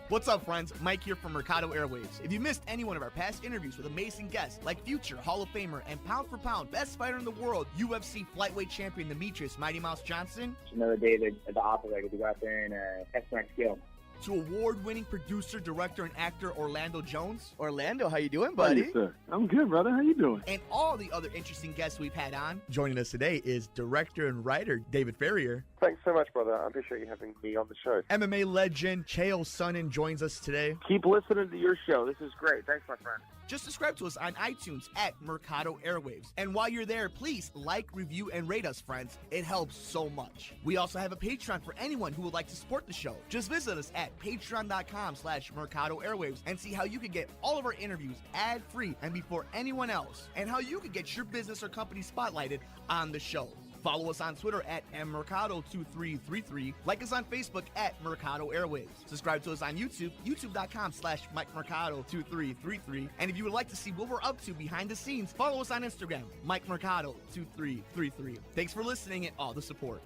What's up, friends? Mike here from Mercado Airwaves. If you missed any one of our past interviews with amazing guests like future Hall of Famer and pound for pound best fighter in the world, UFC flyweight champion Demetrius Mighty Mouse Johnson, another day at the office, I get to go out there and test my skill. to award-winning producer, director, and actor Orlando Jones, Orlando, how you doing, buddy? Hey, sir. I'm good, brother. How you doing? and all the other interesting guests we've had on. Joining us today is director and writer David Ferrier. Thanks so much, brother. I appreciate you having me on the show. MMA legend Chael Sonnen joins us today. Keep listening to your show. This is great. Thanks, my friend. Just subscribe to us on iTunes at Mercado Airwaves. And while you're there, please like, review, and rate us, friends. It helps so much. We also have a Patreon for anyone who would like to support the show. Just visit us at patreon.com/Mercado Airwaves and see how you can get all of our interviews ad-free and before anyone else, and how you can get your business or company spotlighted on the show. Follow us on Twitter at mmercado2333. Like us on Facebook at Mercado Airwaves. Subscribe to us on YouTube, youtube.com/MikeMercado2333. And if you would like to see what we're up to behind the scenes, follow us on Instagram, MikeMercado2333. Thanks for listening and all the support.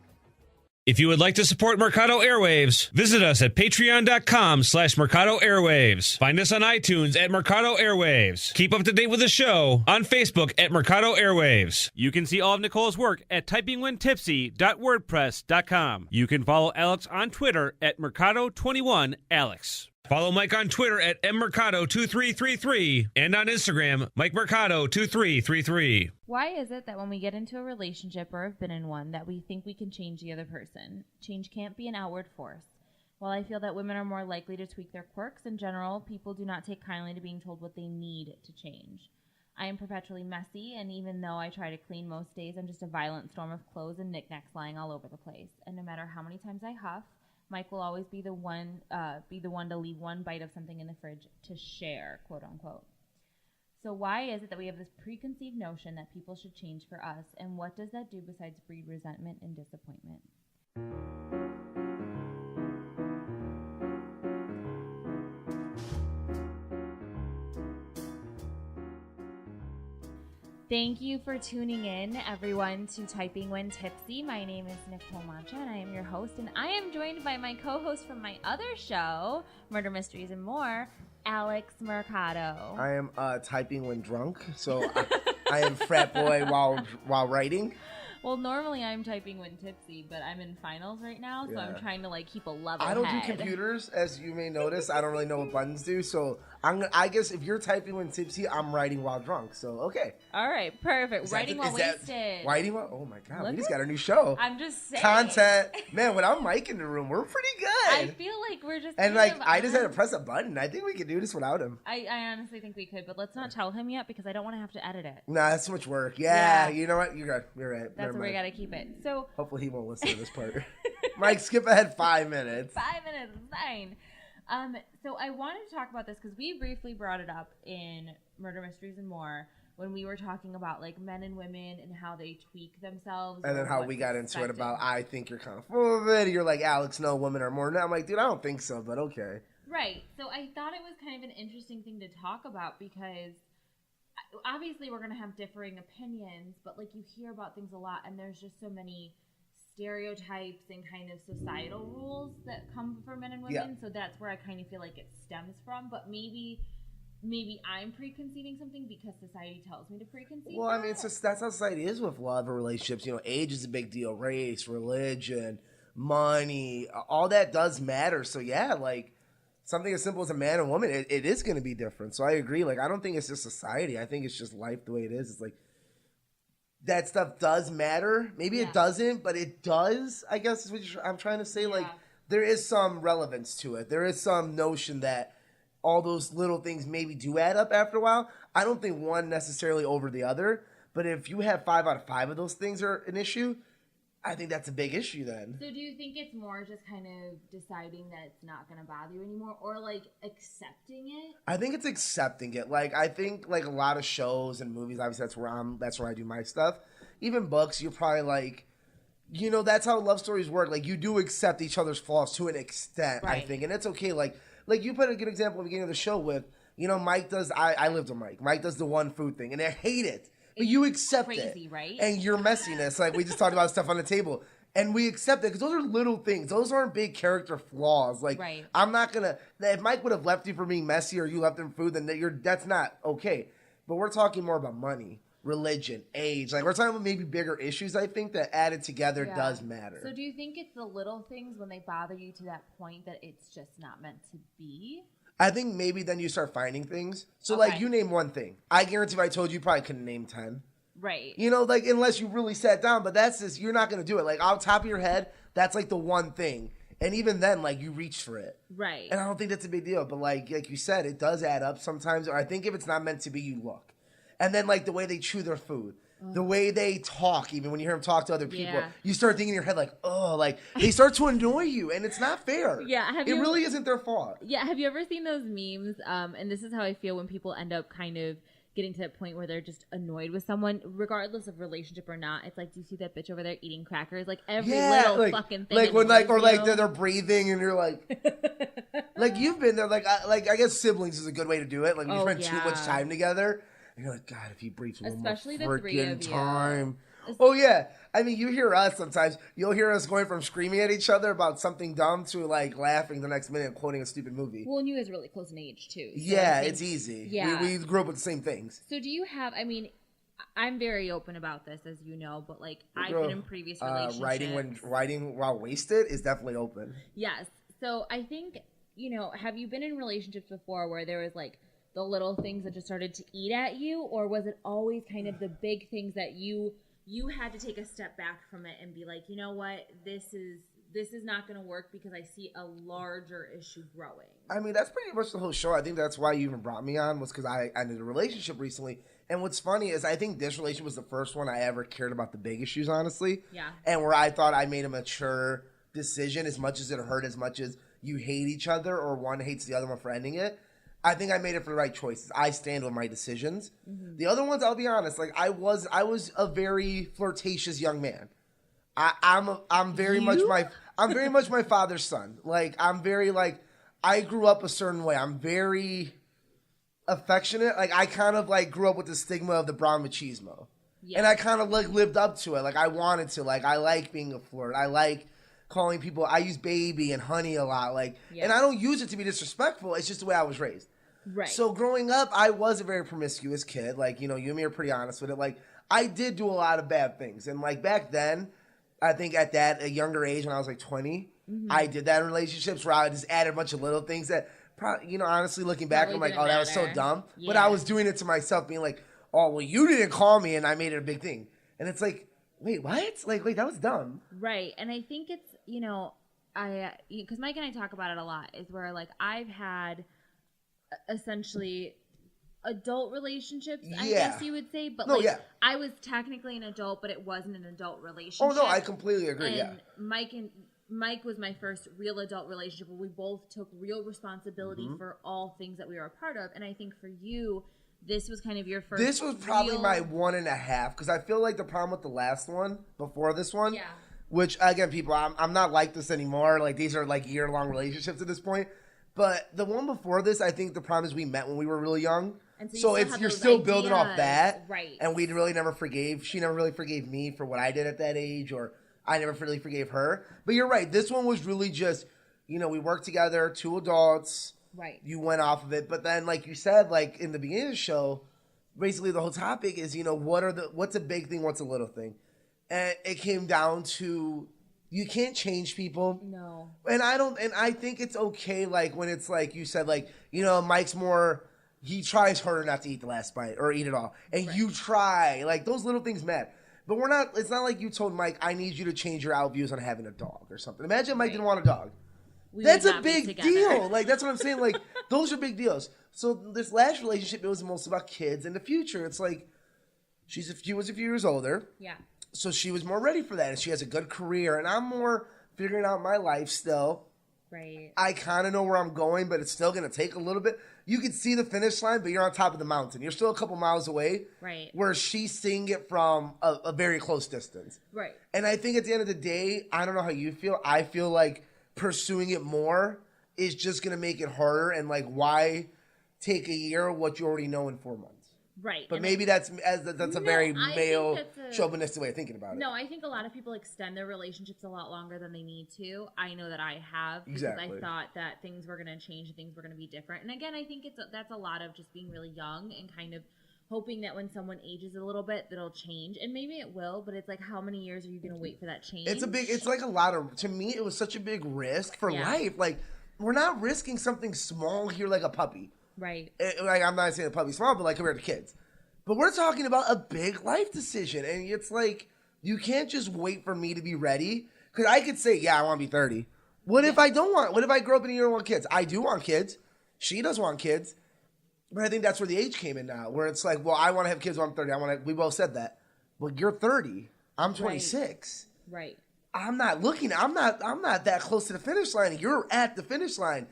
If you would like to support Mercado Airwaves, visit us at patreon.com/Mercado Airwaves. Find us on iTunes at Mercado Airwaves. Keep up to date with the show on Facebook at Mercado Airwaves. You can see all of Nicole's work at typingwhentipsy.wordpress.com. You can follow Alex on Twitter at Mercado21Alex. Follow Mike on Twitter at mmercado2333 and on Instagram, MikeMercado2333. Why is it that when we get into a relationship or have been in one that we think we can change the other person? Change can't be an outward force. While I feel that women are more likely to tweak their quirks in general, people do not take kindly to being told what they need to change. I am perpetually messy, and even though I try to clean most days, I'm just a violent storm of clothes and knickknacks lying all over the place. And no matter how many times I huff, Mike will always be the one to leave one bite of something in the fridge to share, quote unquote. So why is it that we have this preconceived notion that people should change for us, and what does that do besides breed resentment and disappointment? Thank you for tuning in, everyone, to Typing When Tipsy. My name is Nicole Mancha, and I am your host, and I am joined by my co-host from my other show, Murder Mysteries and More, Alex Mercado. I am typing when drunk, so I am frat boy while writing. Well, normally I'm typing when tipsy, but I'm in finals right now, so I'm trying to keep a level I don't head. do computers, as you may notice. I don't really know what buttons do, so I guess if you're typing when tipsy, I'm writing while drunk. So okay. All right, perfect. Writing while wasted. Writing while? Oh my God, Look we just at- got a new show. I'm just saying. Content, man. Without Mike in the room, we're pretty good. I feel like we're just and kind of I just had to press a button. I think we could do this without him. I honestly think we could, but let's not tell him yet because I don't want to have to edit it. Nah, that's too much work. Yeah, you know what? You're good. You're right. That's where we got to keep it. So hopefully he won't listen to this part. Mike, skip ahead 5 minutes. 5 minutes is fine. So I wanted to talk about this because we briefly brought it up in Murder Mysteries and More when we were talking about men and women and how they tweak themselves. And then how we got into it about, I think you're kind of full of it. You're like, Alex, no, women are more. Now I'm like, dude, I don't think so, but okay. Right. So I thought it was kind of an interesting thing to talk about because obviously we're going to have differing opinions, but you hear about things a lot and there's just so many stereotypes and kind of societal rules that come for men and women. Yeah. So that's where I kind of feel like it stems from. But maybe I'm preconceiving something because society tells me to preconceive. Well, I mean, it's just, that's how society is with love or relationships. You know, age is a big deal. Race, religion, money, all that does matter. So yeah, something as simple as a man and woman, it is going to be different. So I agree. I don't think it's just society. I think it's just life the way it is. It's that stuff does matter. Maybe it doesn't, but it does, I guess is what I'm trying to say. There is some relevance to it. There is some notion that all those little things maybe do add up after a while. I don't think one necessarily over the other, but if you have 5 out of 5 of those things are an issue, I think that's a big issue then. So do you think it's more just kind of deciding that it's not going to bother you anymore or accepting it? I think it's accepting it. I think a lot of shows and movies, obviously that's where I do my stuff. Even books, you're probably that's how love stories work. You do accept each other's flaws to an extent, right. I think. And it's okay. Like you put a good example at the beginning of the show with, Mike does, I lived with Mike. Mike does the one food thing and I hate it. But you accept crazy, it, right? And your messiness, we just talked about stuff on the table. And we accept it because those are little things. Those aren't big character flaws. Like, Right. I'm not going to, if Mike would have left you for being messy or you left him food, then that's not okay. But we're talking more about money, religion, age. Like, we're talking about maybe bigger issues, I think, that added together does matter. So do you think it's the little things when they bother you to that point that it's just not meant to be? I think maybe then you start finding things. So, Okay. like, you name one thing. I guarantee if I told you, you probably couldn't name 10. Right. You know, like, unless you really sat down. But that's just, you're not going to do it. Like, off the top of your head, that's, like, the one thing. And even then, like, you reach for it. Right. And I don't think that's a big deal. But, like you said, it does add up sometimes. Or I think if it's not meant to be, you look. And then, like, the way they chew their food. The way they talk, even when you hear them talk to other people, Yeah. you start thinking in your head, like, oh, like, they start to annoy you. And it's not fair. Yeah, It really isn't their fault. Yeah, have you ever seen those memes? And this is how I feel when people end up kind of getting to that point where they're just annoyed with someone, regardless of relationship or not. It's like, do you see that bitch over there eating crackers? Like every little like, fucking thing. like when annoys or like you. they're breathing and you're like, like you've been there. Like I guess siblings is a good way to do it. Like when you spend too much time together, and you're like, God, if he breathes one Especially more the three of freaking you. time. Oh yeah, I mean, you hear us sometimes. You'll hear us going from screaming at each other about something dumb to like laughing the next minute and quoting a stupid movie. Well, and you guys are really close in age too. So Yeah, I think- it's easy. Yeah. We grew up with the same things. So do you have? I mean, I'm very open about this, as you know, but like I've been in previous relationships. Writing while wasted is definitely open. Yes. So I think, have you been in relationships before where there was like the little things that just started to eat at you, or was it always kind of the big things that you had to take a step back from it and be like, you know what, this is not going to work because I see a larger issue growing? I mean, that's pretty much the whole show. I think that's why you even brought me on, was because I ended a relationship recently. And what's funny is I think this relationship was the first one I ever cared about the big issues, honestly. Yeah. And where I thought I made a mature decision, as much as it hurt, as much as you hate each other or one hates the other one for ending it. I think I made it for the right choices. I stand with my decisions. Mm-hmm. The other ones, I'll be honest, like I was a very flirtatious young man. I'm very much my father's son. Like I'm very like I grew up a certain way. I'm very affectionate. Like I kind of like grew up with the stigma of the brown machismo. Yeah. And I kind of like lived up to it. Like I wanted to. Like I like being a flirt. I like calling people. I use baby and honey a lot. Like, and I don't use it to be disrespectful. It's just the way I was raised. Right. So growing up, I was a very promiscuous kid. Like, you and me are pretty honest with it. Like, I did do a lot of bad things. And like back then, I think at a younger age, when I was like 20, I did that in relationships where I just added a bunch of little things that, probably, honestly looking back, I'm like, oh, that was so dumb. Yeah. But I was doing it to myself, being like, oh, well, you didn't call me, and I made it a big thing. And it's like, wait, what? Like, wait, that was dumb. Right. And I think it's, because Mike and I talk about it a lot, is where like I've had essentially adult relationships, I guess you would say, but I was technically an adult, but it wasn't an adult relationship. Oh no, I completely agree. And Mike was my first real adult relationship where we both took real responsibility for all things that we were a part of. And I think for you, this was kind of your first. This was probably my 1.5, because I feel like the problem with the last one before this one, which again, people, I'm not like this anymore. Like these are like year-long relationships at this point. But the one before this, I think the problem is we met when we were really young. And so you're still building off that. Right. And we really never forgave. She never really forgave me for what I did at that age, or I never really forgave her. But you're right. This one was really just, we worked together, 2 adults. Right. You went off of it. But then, like you said, like in the beginning of the show, basically the whole topic is, what's a big thing, what's a little thing? And it came down to, you can't change people. No. And I think it's okay, like, when it's like you said, like, Mike's more, he tries harder not to eat the last bite or eat it all. And you try. Like, those little things matter. But it's not like you told Mike, I need you to change your out views on having a dog or something. Imagine Mike didn't want a dog. That's a big deal. Like, that's what I'm saying. Like, those are big deals. So this last relationship, it was mostly about kids and the future. It's like, she was a few years older. Yeah. So she was more ready for that, and she has a good career, and I'm more figuring out my life still. Right. I kind of know where I'm going, but it's still going to take a little bit. You can see the finish line, but you're on top of the mountain. You're still a couple miles away. Right. Where she's seeing it from a very close distance. Right. And I think at the end of the day, I don't know how you feel. I feel like pursuing it more is just going to make it harder, and like, why take a year of what you already know in 4 months? Right. But and maybe that's a very I think male that's a- chauvinistic way of thinking about it. No, I think a lot of people extend their relationships a lot longer than they need to. I know that I have because Exactly. I thought that things were going to change and things were going to be different. And again, I think that's a lot of just being really young and kind of hoping that when someone ages a little bit, that'll change. And maybe it will, but it's like, how many years are you going to wait for that change? It's like a lot of, to me, it was such a big risk for life. Like, we're not risking something small here like a puppy. Right. Like, I'm not saying a puppy's small, but like compared to kids. But we're talking about a big life decision. And it's like, you can't just wait for me to be ready. Because I could say, yeah, I want to be 30. What if I don't want, what if I grow up and you don't want kids? I do want kids. She does want kids. But I think that's where the age came in now, where it's like, well, I want to have kids when I'm 30. We both said that. Well, you're 30. I'm 26. Right. I'm not that close to the finish line. You're at the finish line.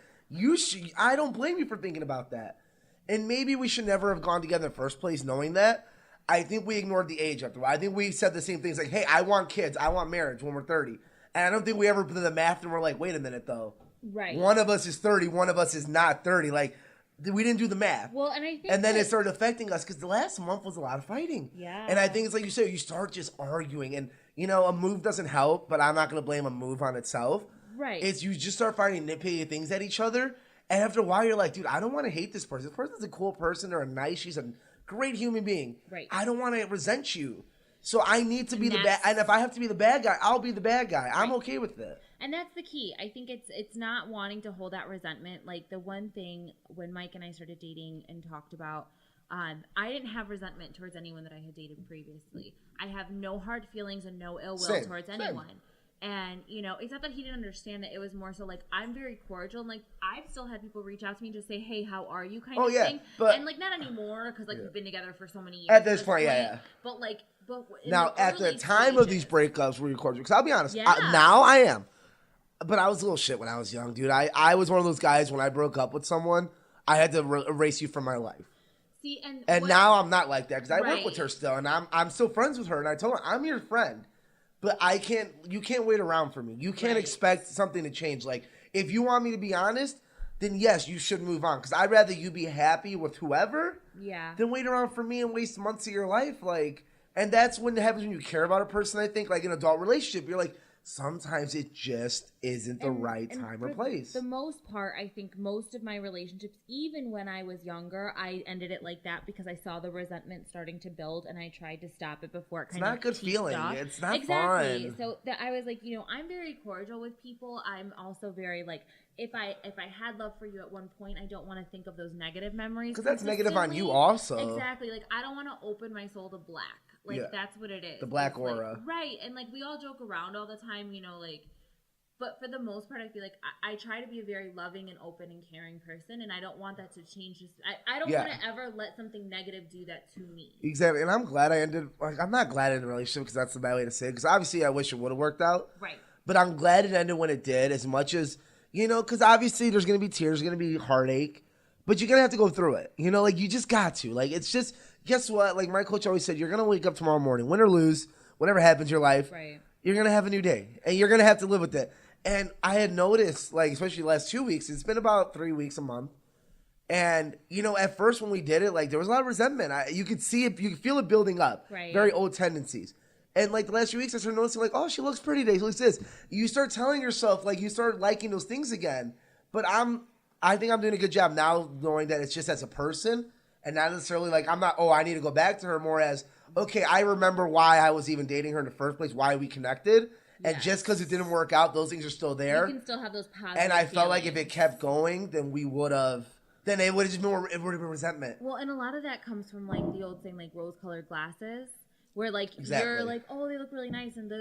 I don't blame you for thinking about that. And maybe we should never have gone together in the first place knowing that. I think we ignored the age after a while. I think we said the same things like, hey, I want kids. I want marriage when we're 30. And I don't think we ever put the math and we're like, wait a minute, though. Right. One of us is 30. One of us is not 30. Like, we didn't do the math. Well, and I think and then it started affecting us because the last month was a lot of fighting. Yeah. And I think it's like you said, you start just arguing. And, you know, a move doesn't help, but I'm not going to blame a move on itself. Right. It's you just start finding nitpicky things at each other. And after a while, you're like, dude, I don't want to hate this person. This person's a cool person. She's a great human being. Right. I don't want to resent you. So I need to be the bad. And if I have to be the bad guy, I'll be the bad guy. I'm okay with that. And that's the key. I think it's not wanting to hold that resentment. Like the one thing when Mike and I started dating and talked about, I didn't have resentment towards anyone that I had dated previously. I have no hard feelings and no ill will towards anyone. And, you know, it's not that he didn't understand that. It was more so like, I'm very cordial. And, like, I've still had people reach out to me and just say, hey, how are you kind of thing. But, and, like, not anymore because, like, we've been together for so many years. At this point, yeah. But, like, now, at the time of these breakups, were you cordial? Because I'll be honest, Yeah. now I am. But I was a little shit when I was young, dude. I was one of those guys when I broke up with someone, I had to erase you from my life. See, and now I'm not like that because I work with her still, and I'm still friends with her. And I told her, I'm your friend. But you can't wait around for me. You can't expect something to change. Like, if you want me to be honest, then yes, you should move on. Because I'd rather you be happy with whoever than wait around for me and waste months of your life. Like, and that's when it happens when you care about a person, I think. Like, in an adult relationship, you're like, sometimes it just isn't the right time or place. For the most part, I think most of my relationships, even when I was younger, I ended it like that because I saw the resentment starting to build and I tried to stop it before it kind of It's not good feeling. off. It's not exactly. fun. So I was like, you know, I'm very cordial with people. I'm also very like, if I had love for you at one point, I don't want to think of those negative memories. Because that's negative on you also. Exactly. Like, I don't want to open my soul to black. Like, that's what it is. The black it's aura. Like, right. And, like, we all joke around all the time, you know, like, but for the most part, I feel like I try to be a very loving and open and caring person, and I don't want that to change. I don't want to ever let something negative do that to me. Exactly. And I'm glad I ended, like, I'm not glad I ended the relationship because that's the bad way to say it. Because obviously I wish it would have worked out. Right. But I'm glad it ended when it did, as much as, you know, because obviously there's going to be tears, there's going to be heartache, but you're going to have to go through it. You know, like, you just got to. Like, it's just, guess what? Like, my coach always said, you're going to wake up tomorrow morning, win or lose, whatever happens in your life, you're going to have a new day, and you're going to have to live with it. And I had noticed, like, especially the last 2 weeks, it's been about 3 weeks, a month. And, you know, at first when we did it, like, there was a lot of resentment. You could see it, you could feel it building up. Right. Very old tendencies. And, like, the last few weeks, I started noticing, like, oh, she looks pretty today. She looks this. You start telling yourself, like, you start liking those things again. But I think I'm doing a good job now knowing that it's just as a person and not necessarily, like, I'm not, oh, I need to go back to her, more as, okay, I remember why I was even dating her in the first place, why we connected. And just because it didn't work out, those things are still there. You can still have those positive And I felt feelings. like if it kept going, then we would have, then it would have just been more, it would have been resentment. Well, and a lot of that comes from, like, the old saying, like, rose-colored glasses. Where, like, Exactly. you're like, oh, they look really nice, and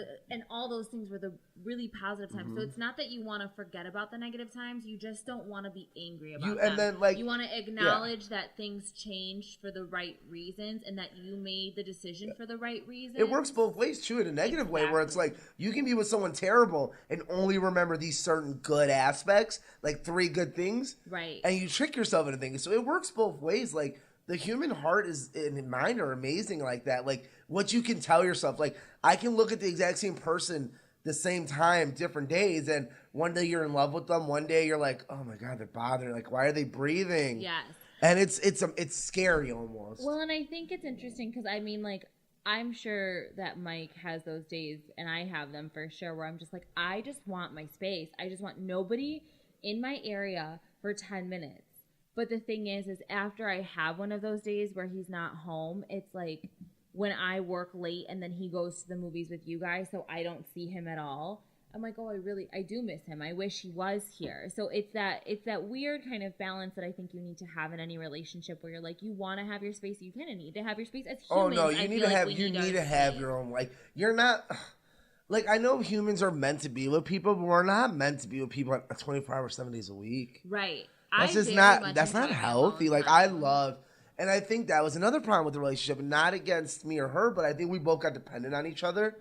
all those things were the really positive times. So it's not that you want to forget about the negative times. You just don't want to be angry about them. And then, like, you want to acknowledge that things changed for the right reasons and that you made the decision for the right reasons. It works both ways, too, in a negative way, where it's like, you can be with someone terrible and only remember these certain good aspects, like 3 good things. Right. And you trick yourself into thinking. So it works both ways. Like, the human heart and mind are amazing like that. Like, what you can tell yourself. Like, I can look at the exact same person the same time, different days, and one day you're in love with them, one day you're like, oh my God, they're bothering. Like, why are they breathing? Yes. And it's scary almost. Well, and I think it's interesting because I mean, like, I'm sure that Mike has those days, and I have them for sure, where I'm just like, I just want my space. I just want nobody in my area for 10 minutes. But the thing is after I have one of those days where he's not home, it's like when I work late and then he goes to the movies with you guys, so I don't see him at all. I'm like, oh, I do miss him. I wish he was here. So it's that weird kind of balance that I think you need to have in any relationship where you're like, you want to have your space. You kind of need to have your space as humans. Oh no, you need to have your own, like, you're not, like, I know humans are meant to be with people, but we're not meant to be with people 24 hours, 7 days a week. Right. That's not healthy. Like, and I think that was another problem with the relationship, not against me or her, but I think we both got dependent on each other.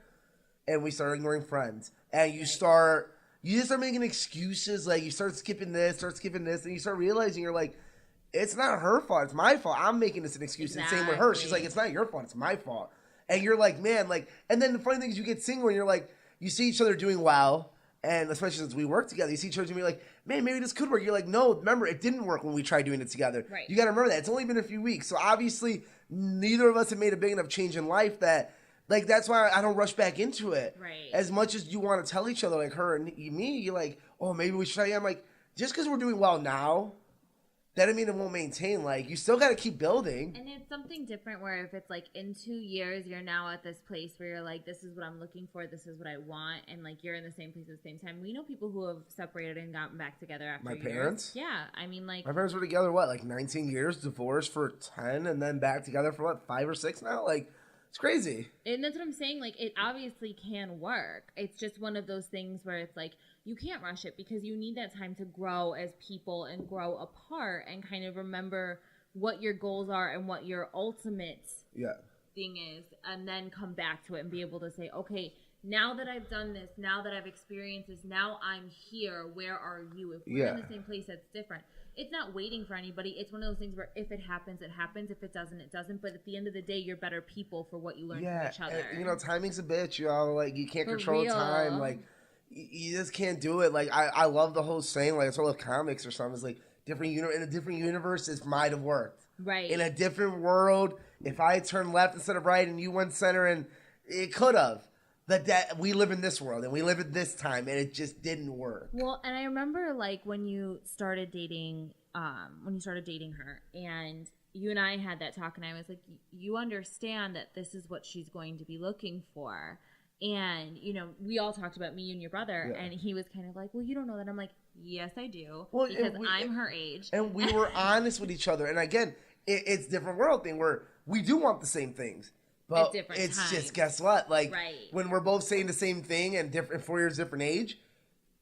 And we started ignoring friends. And you just start making excuses. Like, you start skipping this, and you start realizing you're like, it's not her fault, it's my fault. I'm making this an excuse. Exactly. And same with her. She's like, it's not your fault, it's my fault. And you're like, man, like, and then the funny thing is you get single and you're like, you see each other doing well, and especially since we work together, you see each other doing like, man, maybe this could work. You're like, no, remember, it didn't work when we tried doing it together. Right. You got to remember that. It's only been a few weeks. So obviously, neither of us have made a big enough change in life that, like, that's why I don't rush back into it. Right. As much as you want to tell each other, like, her and me, you're like, oh, maybe we should try. I'm like, just because we're doing well now, that doesn't mean it won't maintain. Like, you still got to keep building. And it's something different where if it's like in 2 years, you're now at this place where you're like, this is what I'm looking for, this is what I want, and like you're in the same place at the same time. We know people who have separated and gotten back together after My parents? Yeah, I mean, like, my parents were together, what, like 19 years, divorced for 10, and then back together for, what, 5 or 6 now? Like, it's crazy. And that's what I'm saying. Like, it obviously can work. It's just one of those things where it's like, you can't rush it because you need that time to grow as people and grow apart and kind of remember what your goals are and what your ultimate thing is, and then come back to it and be able to say, okay, now that I've done this, now that I've experienced this, now I'm here, where are you? If we're in the same place, that's different. It's not waiting for anybody. It's one of those things where if it happens, it happens. If it doesn't, it doesn't. But at the end of the day, you're better people for what you learn from each other. And, you know, timing's a bitch, y'all. Like, you can't control time. Like, you just can't do it. Like, I love the whole saying, like, it's all of comics or something. It's like, in a different universe, it might have worked. Right. In a different world, if I turned left instead of right and you went center, and it could have. That we live in this world and we live at this time, and it just didn't work. Well, and I remember, like, when you started dating her, and you and I had that talk, and I was like, you understand that this is what she's going to be looking for. And, you know, we all talked about me and your brother, and he was kind of like, well, you don't know that. I'm like, yes, I do, because I'm her age. And we were honest with each other. And again, it's different world thing where we do want the same things. But it's just, guess what? Like, when we're both saying the same thing and 4 years different age,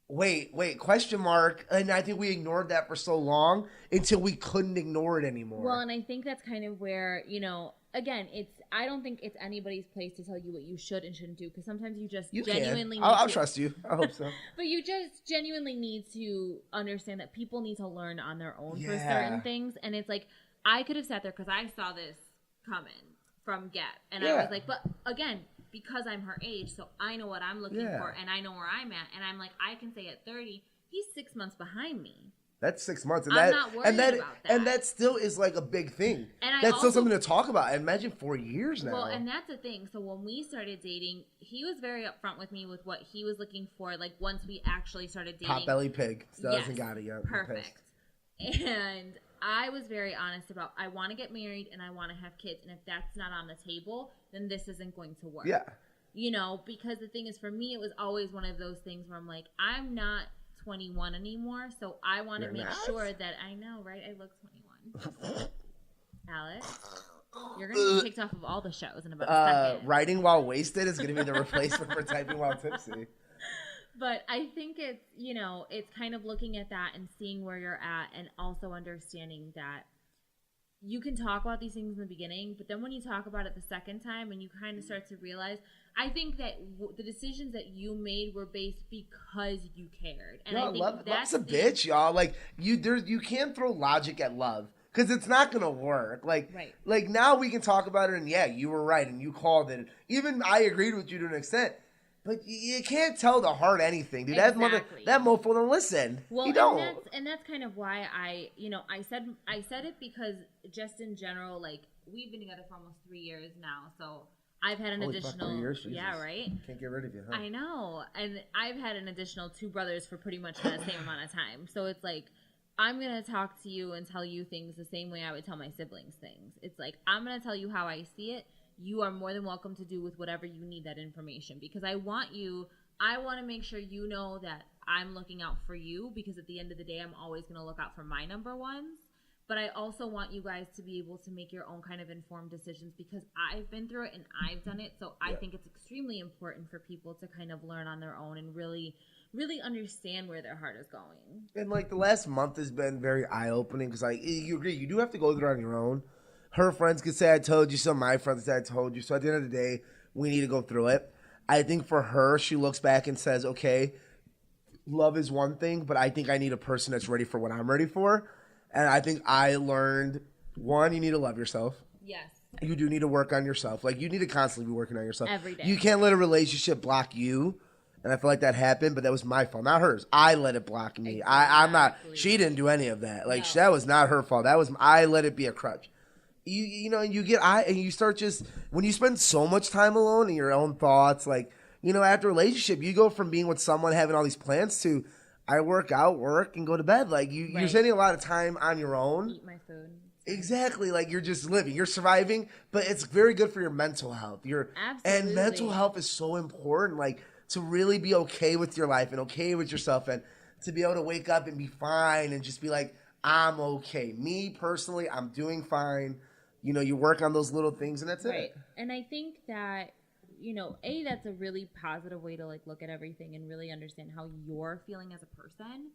wait, question mark. And I think we ignored that for so long until we couldn't ignore it anymore. Well, and I think that's kind of where, you know, again, I don't think it's anybody's place to tell you what you should and shouldn't do, because sometimes you just genuinely need I'll trust you. I hope so. But you just genuinely need to understand that people need to learn on their own for certain things. And it's like, I could have sat there because I saw this coming from get, and I was like, but again, because I'm her age, so I know what I'm looking for, and I know where I'm at, and I'm like, I can say at 30, he's 6 months behind me. That's 6 months, and I'm not worried about that. And that still is like a big thing. And that's still something to talk about. Imagine 4 years now. Well, and that's the thing. So when we started dating, he was very upfront with me with what he was looking for. Like, once we actually started dating, Potbelly pig still hasn't got it yet. Perfect. And I was very honest about, I want to get married and I want to have kids. And if that's not on the table, then this isn't going to work. Yeah. You know, because the thing is, for me, it was always one of those things where I'm like, I'm not 21 anymore, so I want to make sure that I know, right? I look 21. Alex, you're going to be kicked off of all the shows in about a second. Writing while wasted is going to be the replacement for typing while tipsy. But I think it's, you know, it's kind of looking at that and seeing where you're at, and also understanding that you can talk about these things in the beginning, but then when you talk about it the second time and you kind of start to realize, I think that the decisions that you made were based because you cared. And I think love's a bitch, y'all. Like, you can't throw logic at love, because it's not gonna work. Like, now we can talk about it, and yeah, you were right, and you called it. Even I agreed with you to an extent. But you can't tell the heart anything, dude. Exactly. That mofo don't listen. Well, he don't. And that's kind of why I said it because just in general, like we've been together for almost 3 years now, so I've had an additional 3 years, Jesus. Yeah, right. Can't get rid of you, huh? I know, and I've had an additional 2 brothers for pretty much that same amount of time. So it's like I'm gonna talk to you and tell you things the same way I would tell my siblings things. It's like I'm gonna tell you how I see it. You are more than welcome to do with whatever you need that information because I want to make sure you know that I'm looking out for you because at the end of the day, I'm always going to look out for my number ones. But I also want you guys to be able to make your own kind of informed decisions because I've been through it and I've done it. So I think it's extremely important for people to kind of learn on their own and really, really understand where their heart is going. And like the last month has been very eye-opening because like you agree, you do have to go through it on your own. Her friends could say I told you, some of my friends say I told you. So at the end of the day, we need to go through it. I think for her, she looks back and says, okay, love is one thing, but I think I need a person that's ready for what I'm ready for. And I think I learned, one, you need to love yourself. Yes. You do need to work on yourself. Like, you need to constantly be working on yourself. Every day. You can't let a relationship block you. And I feel like that happened, but that was my fault, not hers. I let it block me. Exactly. I'm not, she didn't do any of that. Like, that was not her fault. I let it be a crutch. You know, and you start just, when you spend so much time alone in your own thoughts, like, you know, after a relationship, you go from being with someone, having all these plans to, I work out, work, and go to bed. Like, you're spending a lot of time on your own. Eat my food. Exactly. Like, you're just living. You're surviving, but it's very good for your mental health. Absolutely. And mental health is so important, like, to really be okay with your life and okay with yourself and to be able to wake up and be fine and just be like, I'm okay. Me, personally, I'm doing fine. You know, you work on those little things, and that's it. And I think that, you know, that's a really positive way to, like, look at everything and really understand how you're feeling as a person.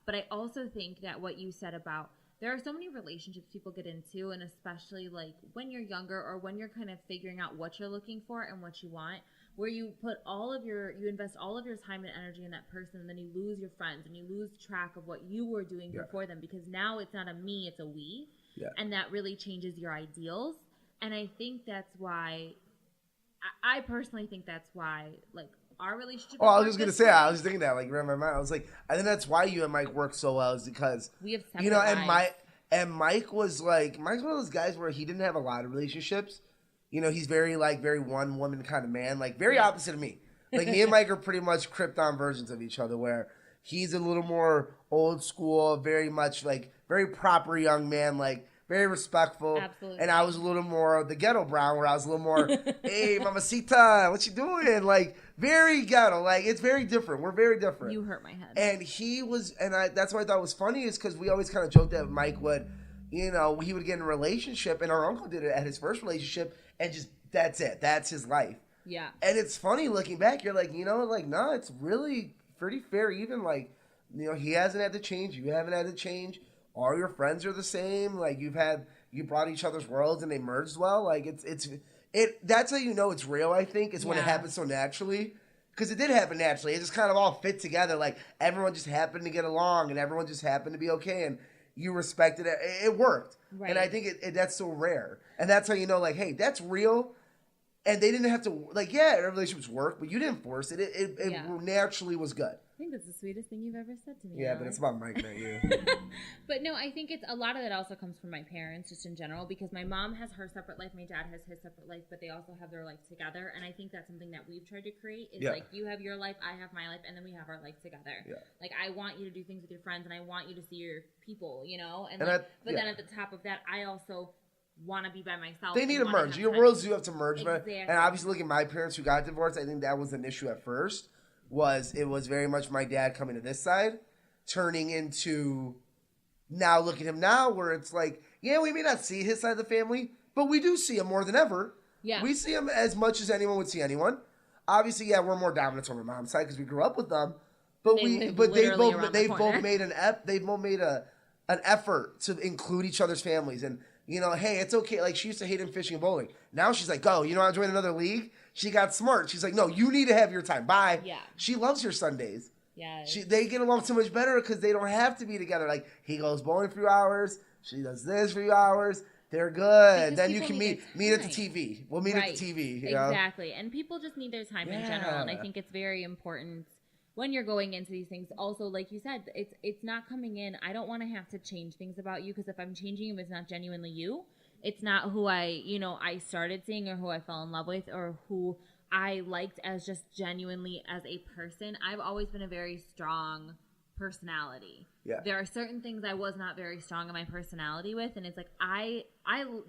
But I also think that what you said about there are so many relationships people get into, and especially, like, when you're younger or when you're kind of figuring out what you're looking for and what you want, where you invest all of your time and energy in that person, and then you lose your friends and you lose track of what you were doing before them because now it's not a me, it's a we. Yeah. And that really changes your ideals. And I think that's why, I personally think that's why, like, our relationship. Oh, I was just going to say, I was thinking that, like, around my mind. I was like, I think that's why you and Mike work so well is because, we have separate you know, lives. and Mike was like, Mike's one of those guys where he didn't have a lot of relationships. You know, he's very one woman kind of man, like, very opposite of me. Like, me and Mike are pretty much Krypton versions of each other where he's a little more old school, very much, like, very proper young man, like, very respectful. Absolutely. And I was a little more the ghetto Brown, where I was a little more, hey, mamacita, what you doing? Like, very ghetto. Like, it's very different. We're very different. You hurt my head. And that's what I thought was funny is because we always kind of joked that Mike would, you know, he would get in a relationship, and our uncle did it at his first relationship, and just, that's it. That's his life. Yeah. And it's funny looking back. You're like, you know, like, no, it's really pretty fair. Even, like, you know, he hasn't had to change. You haven't had to change. All your friends are the same. Like, you brought each other's worlds and they merged well. Like, that's how you know it's real, I think, is when it happens so naturally. Because it did happen naturally. It just kind of all fit together. Like, everyone just happened to get along and everyone just happened to be okay. And you respected it. It worked. Right. And I think that's so rare. And that's how you know, like, hey, that's real. And they didn't have to, like, yeah, relationships work, but you didn't force it. It naturally was good. I think that's the sweetest thing you've ever said to me. Yeah, but it's about Mike, not you. But no, I think it's a lot of that also comes from my parents, just in general, because my mom has her separate life, my dad has his separate life, but they also have their life together. And I think that's something that we've tried to create is like, you have your life, I have my life, and then we have our life together. Yeah. Like, I want you to do things with your friends, and I want you to see your people, you know? And like, but then at the top of that, I also want to be by myself. They need to merge. Your worlds do have to merge. Exactly. And obviously, look at my parents who got divorced. I think that was an issue at first. It was very much my dad coming to this side, turning into now look at him now where it's like, yeah, we may not see his side of the family, but we do see him more than ever. Yeah. We see him as much as anyone would see anyone. Obviously, yeah, we're more dominant on my mom's side because we grew up with them. But they've both made an effort to include each other's families and, you know, hey, it's okay. Like, she used to hate him fishing and bowling. Now she's like, go, you know, I'll join another league. She got smart. She's like, no, you need to have your time. Bye. Yeah. She loves your Sundays. Yeah. They get along so much better because they don't have to be together. Like, he goes bowling for a few hours. She does this for a few hours. They're good. Because Then you people can need meet their at the time. TV. We'll meet at the TV. You know? Exactly. And people just need their time in general. And I Yeah. think it's very important when you're going into these things. Also, like you said, it's not coming in. I don't want to have to change things about you, because if I'm changing you, it's not genuinely you. It's not who I started seeing, or who I fell in love with, or who I liked as just genuinely as a person. I've always been a very strong personality. Yeah. There are certain things I was not very strong in my personality with, and it's like I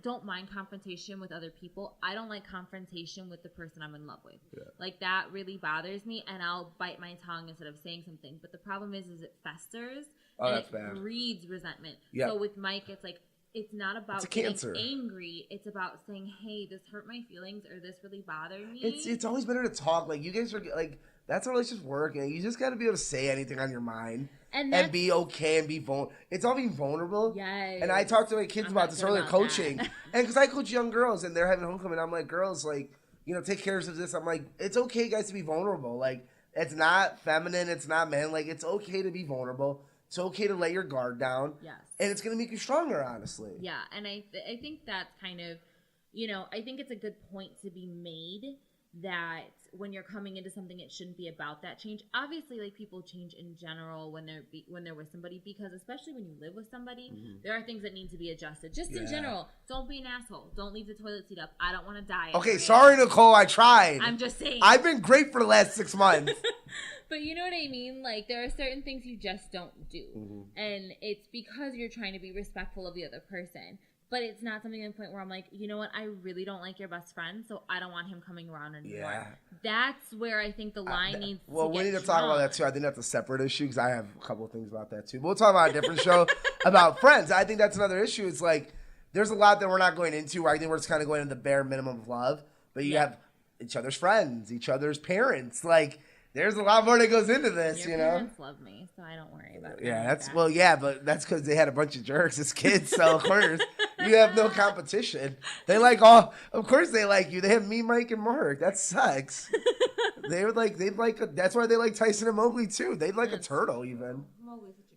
don't mind confrontation with other people. I don't like confrontation with the person I'm in love with. Yeah. Like, that really bothers me, and I'll bite my tongue instead of saying something. But the problem is it festers, and that's it bad. breeds resentment. Yeah. So with Mike, it's like, it's not about It's a getting cancer. angry. It's about saying, hey, this hurt my feelings, or this really bothered me. It's always better to talk. Like, you guys are, like, that's how relationships work. And you just got to be able to say anything on your mind. And be okay and be vulnerable. It's all being vulnerable. Yes. And I talked to my kids I'm about not this good earlier, about coaching. that. And because I coach young girls and they're having homecoming, I'm like, girls, like, take care of this. I'm like, it's okay, guys, to be vulnerable. Like, it's not feminine. It's not man. Like, it's okay to be vulnerable. It's okay to lay your guard down. Yes. And it's going to make you stronger, honestly. Yeah, and I think that's kind of, I think it's a good point to be made, that when you're coming into something, it shouldn't be about that change. Obviously, like, people change in general when they're with somebody, because especially when you live with somebody, there are things that need to be adjusted. Just in general, don't be an asshole. Don't leave the toilet seat up. I don't want to die. Okay, sorry, Nicole. I tried. I'm just saying. I've been great for the last 6 months. But you know what I mean? Like, there are certain things you just don't do. And it's because you're trying to be respectful of the other person. But it's not something to the point where I'm like, you know what? I really don't like your best friend, so I don't want him coming around anymore. Yeah. That's where I think the line needs to Well, we get need to talk about drawn. that, too. I think that's a separate issue, because I have a couple of things about that, too. But we'll talk about a different show about friends. I think that's another issue. It's like, there's a lot that we're not going into, where I think we're just kind of going into the bare minimum of love. But you have each other's friends, each other's parents. Like, there's a lot more that goes into this, Your parents love me, so I don't worry about it. Yeah, but that's because they had a bunch of jerks as kids, so of course you have no competition. They of course they like you. They have me, Mike, and Mark. That sucks. That's why they like Tyson and Mowgli too. They'd like a turtle even.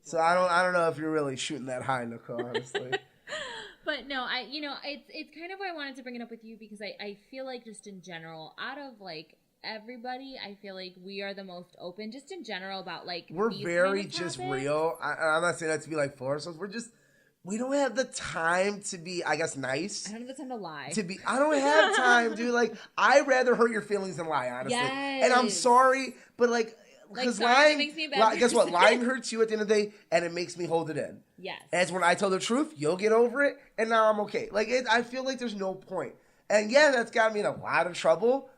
So I don't know if you're really shooting that high, Nicole, honestly. But no, it's kind of why I wanted to bring it up with you, because I feel like, just in general, out of like everybody, I feel like we are the most open, just in general, about like, we're these very kind of just topics. real. I'm not saying that to be like for ourselves. We don't have the time to be, I guess, nice. I don't have the time to lie. I don't have time, dude. Like, I'd rather hurt your feelings than lie, honestly. Yes. And I'm sorry, but because sorry makes me a bad guess what? person. Lying hurts you at the end of the day, and it makes me hold it in. Yes. As when I tell the truth, you'll get over it, and now I'm okay. I feel like there's no point. And yeah, that's got me in a lot of trouble.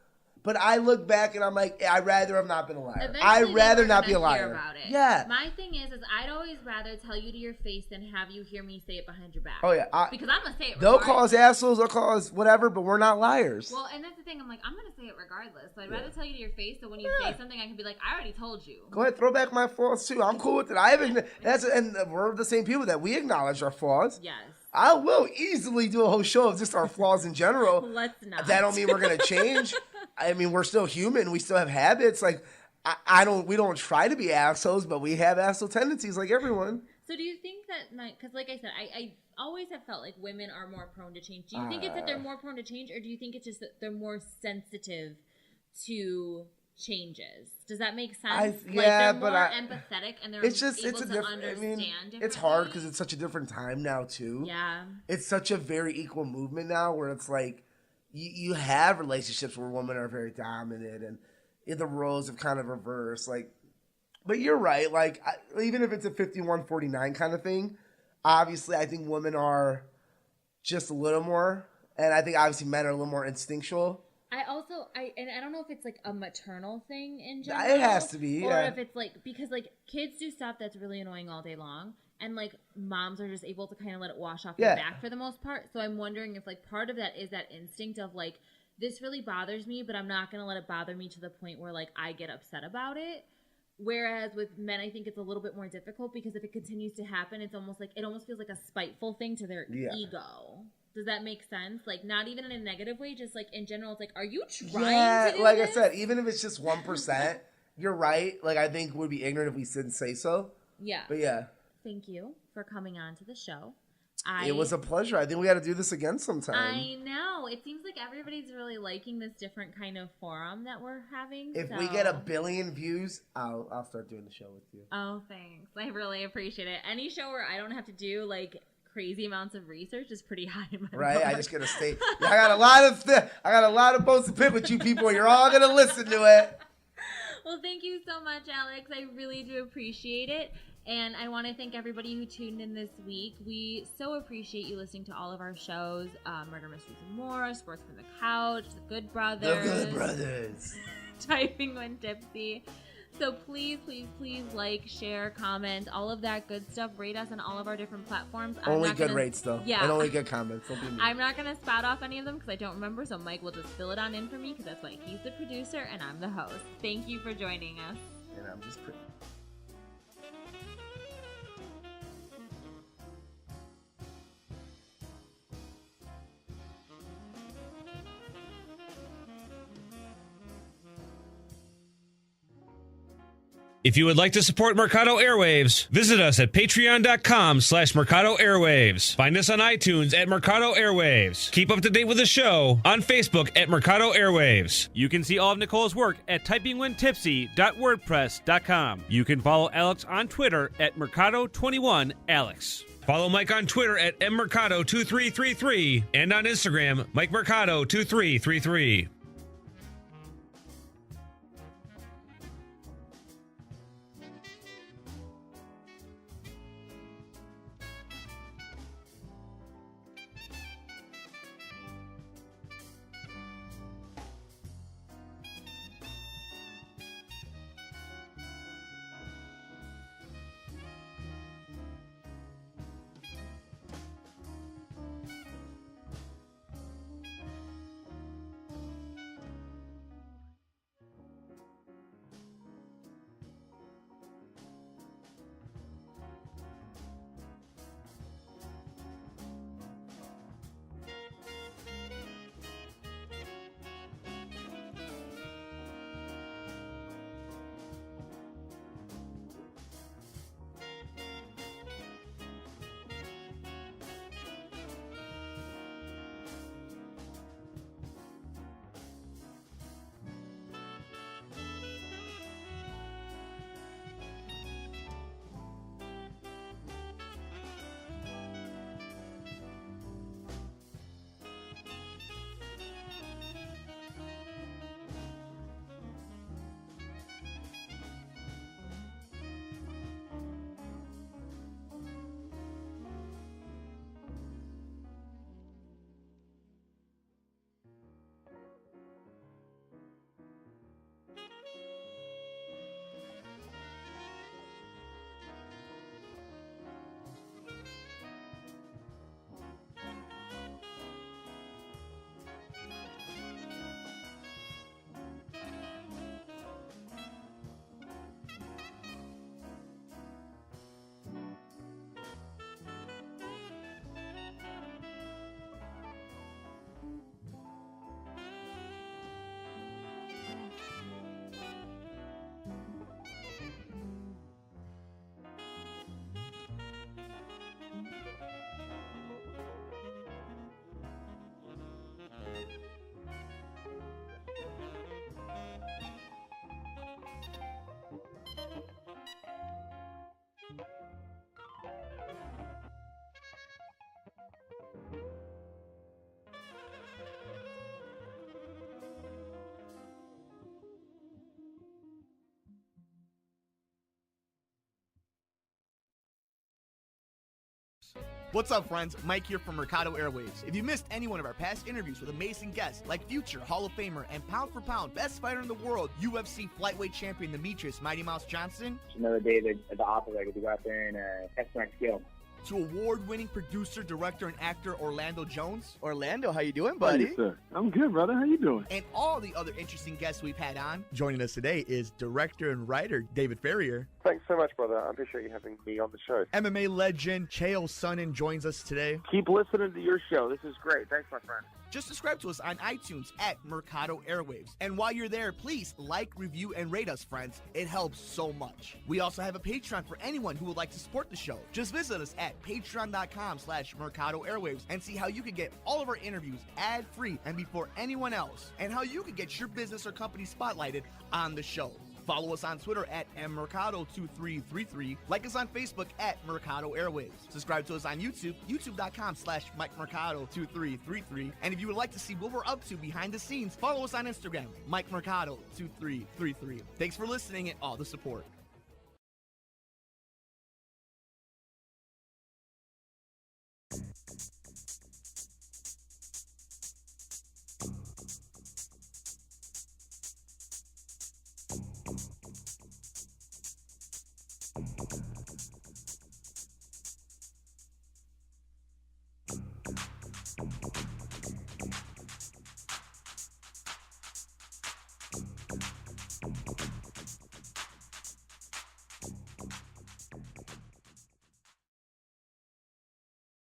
But I look back and I'm like, I'd rather have not been a liar. Eventually I'd rather not be a gonna hear liar. about it. Yeah. My thing is I'd always rather tell you to your face than have you hear me say it behind your back. Oh yeah. Because I'm gonna say it. They'll regardless. call us assholes. They'll call us whatever. But we're not liars. Well, and that's the thing. I'm like, I'm gonna say it regardless. So I'd rather tell you to your face, so when you say something, I can be like, I already told you. Go ahead, throw back my flaws too. I'm cool with it. And we're the same people that we acknowledge our flaws. Yes. I will easily do a whole show of just our flaws in general. Let's not. That don't mean we're gonna change. I mean, we're still human. We still have habits. Like, we don't try to be assholes, but we have asshole tendencies like everyone. So do you think that, because like I said, I always have felt like women are more prone to change. Do you think it's that they're more prone to change, or do you think it's just that they're more sensitive to changes? Does that make sense? Yeah, they're but more empathetic, and they're it's just able it's a to different. I mean, understand it's hard differently? because it's such a different time now too. Yeah. It's such a very equal movement now, where it's like you have relationships where women are very dominant, and the roles have kind of reversed. Like, but you're right. Like, even if it's a 51-49 kind of thing, obviously I think women are just a little more, and I think obviously men are a little more instinctual. I don't know if it's like a maternal thing in general. It has to be, or yeah. if it's like, because like kids do stuff that's really annoying all day long, and like moms are just able to kind of let it wash off their back for the most part. So I'm wondering if like part of that is that instinct of like, this really bothers me, but I'm not gonna let it bother me to the point where like I get upset about it. Whereas with men, I think it's a little bit more difficult, because if it continues to happen, it almost feels like a spiteful thing to their ego. Does that make sense? Like, not even in a negative way, just like in general, it's like, are you trying to do like this? I said, even if it's just 1%, you're right. Like, I think we'd be ignorant if we didn't say so. Yeah. But yeah. Thank you for coming on to the show. It was a pleasure. I think we got to do this again sometime. I know. It seems like everybody's really liking this different kind of forum that we're having. If we get 1 billion views, I'll start doing the show with you. Oh, thanks. I really appreciate it. Any show where I don't have to do like crazy amounts of research is pretty high in my Right? book. I just gotta stay. Yeah, I got a lot of boats to pick with you people. You're all gonna listen to it. Well, thank you so much, Alex. I really do appreciate it. And I want to thank everybody who tuned in this week. We so appreciate you listening to all of our shows. Murder, Mysteries, and More, Sports from the Couch, The Good Brothers. The Good Brothers. Typing When Tipsy. So please, please, please like, share, comment, all of that good stuff. Rate us on all of our different platforms. Only good rates, though. Yeah. And only good comments. Don't be mean. I'm not going to spout off any of them because I don't remember, so Mike will just fill it on in for me because that's why he's the producer and I'm the host. Thank you for joining us. And I'm just pretty. If you would like to support Mercado Airwaves, visit us at patreon.com/Mercado Airwaves. Find us on iTunes at Mercado Airwaves. Keep up to date with the show on Facebook at Mercado Airwaves. You can see all of Nicole's work at typingwhentipsy.wordpress.com. You can follow Alex on Twitter at Mercado21Alex. Follow Mike on Twitter at mmercado2333 and on Instagram, MikeMercado2333. What's up, friends? Mike here from Mercado Airwaves. If you missed any one of our past interviews with amazing guests like future Hall of Famer and pound for pound best fighter in the world, UFC flyweight champion Demetrius Mighty Mouse Johnson, Another day at the operator to go out there and test my skill. to award-winning producer, director, and actor Orlando Jones, Orlando, how you doing, buddy? Hey, sir. I'm good, brother. How you doing? and all the other interesting guests we've had on. Joining us today is director and writer David Ferrier. Thanks so much, brother. I appreciate you having me on the show. MMA legend Chael Sonnen joins us today. Keep listening to your show. This is great. Thanks, my friend. Just subscribe to us on iTunes at Mercado Airwaves. And while you're there, please like, review, and rate us, friends. It helps so much. We also have a Patreon for anyone who would like to support the show. Just visit us at patreon.com/Mercado Airwaves and see how you can get all of our interviews ad-free and before anyone else, and how you can get your business or company spotlighted on the show. Follow us on Twitter at mmercado2333. Like us on Facebook at Mercado Airwaves. Subscribe to us on YouTube, youtube.com/MikeMercado2333. And if you would like to see what we're up to behind the scenes, follow us on Instagram, MikeMercado2333. Thanks for listening and all the support.